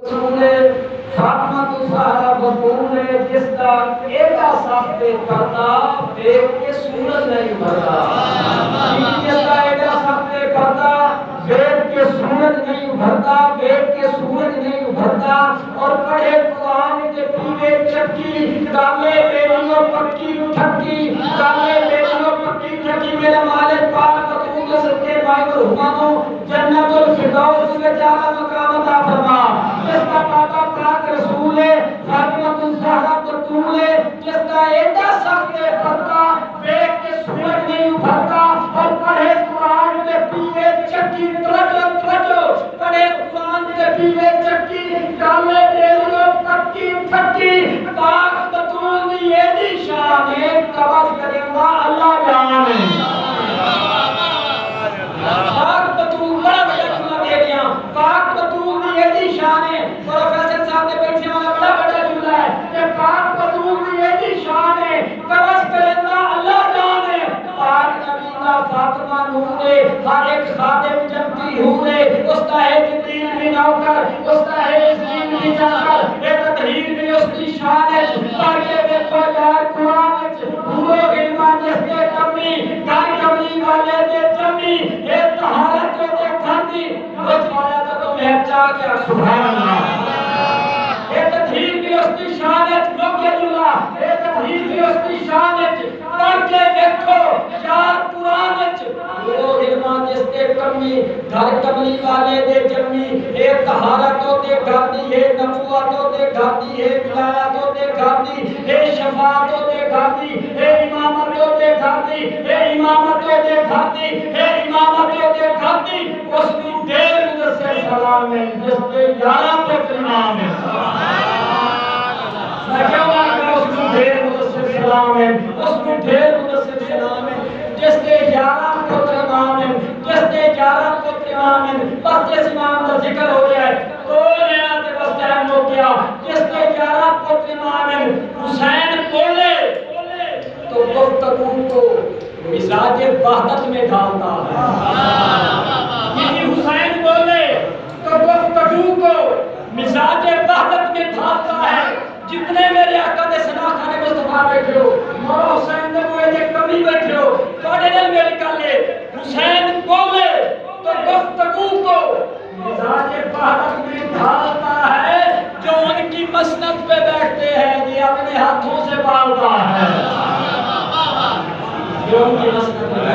رسول فاطمہ تو سارا بطول جس کا ایڈا ساختے کرتا دیکھ کے سورج نہیں بھرتا، جس کا ایڈا ساختے کرتا دیکھ کے سورج نہیں بھرتا، دیکھ کے سورج نہیں بھرتا، اور پڑھے قرآن کے پیوے چکی کامے بیریوں پکی ٹھکی، کامے بیریوں پکی ٹھکی، میرا مالک پاک بطول سکے بھائی اور حمانوں جنت الفردوس میں جانا مقام عطا فرما، جس کا بابا پاک رسول ہے فاطمہ الزہرا بطول ہے، جس کا ایڈا سخت پردہ دیکھ کے سورج نہیں ابھرتا، اور پڑھے قرآن کے پیوے چکی ترجو پڑھے قرآن کے پیوے چکی کامے بیریوں پکی ٹھکی، پاک بطول دی ایڈی شان ہے قبض کریں گا اللہ جان ہے، پاک بطول بڑا بڑا جملہ دے دیا، پاک بطول دی ایڈی شان ہے، پروفیسر صاحب نے بیٹھے والا بڑا بڑا جملہ ہے کہ پاک بطول دی ایڈی شان ہے قبض کریں گا اللہ جان ہے، پاک نبی کا فاطمہ نور ہے، ہر ایک خادم جنتی ہور ہے، اس کا ہے جبریل بھی نوکر، اس کا ہے اسرائیل بھی جاکر، ایک تطہیر بھی اس کی شان ہے، پڑھ کے دیکھو یار قرآن بھولو علمان جس کے کمی، گھر کمی والے دے جمی، ایک طہارت جو دے کھاتی، بچ پایا تو تم ہے چاہ کیا سبحان اللہ، ایک تطہیر بھی اس کی شان ہے، لوگ یہ جملہ، ایک تطہیر بھی اس کی شان ہے، پڑھ کے دیکھو یار قرآن بھولو علمان جس کے کمی، گھر کملی والے دے جمی، اے طہارتوں دے گھاتی ہے، نبوتوں دے گھاتی ہے، ولایتوں دے گھاتی، اے شفاعتوں دے گھاتی، اے امامتوں دے گھاتی، اے امامتوں دے گھاتی، اے امامتوں دے گھاتی، اس کی دیر مدرسے سلام ہے جس کے 11 پتر امام ہے، میں کیا مانگا اس کی دیر مدرسے سلام ہے، اس کی دیر مدرسے سلام ہے، جس کے 11 پتر امام ہیں، جس کے 11 پتر امام ہیں، بس جس امام کا ذکر ہو جائے تو نیا تے بس ٹائم ہو گیا، جس کے 11 پتر امام ہیں، حسین بولے تو گفتگو کو مزاج وحدت میں ڈالتا ہے، یعنی حسین بولے تو گفتگو کو مزاج وحدت میں ڈالتا ہے، جتنے میرے آقا دے صدا خانے مصطفیٰ بیٹھے ہو، مولا حسین نے وہ ایک کمی بیٹھے ہو، توڑے دل میرے کالے، حسین بولے تو گفتگو کو مزاج وحدت میں ڈھالتا ہے، جو ان کی مسند پہ بیٹھتے ہیں یہ اپنے ہاتھوں سے پالتا ہے، جو ان کی مسند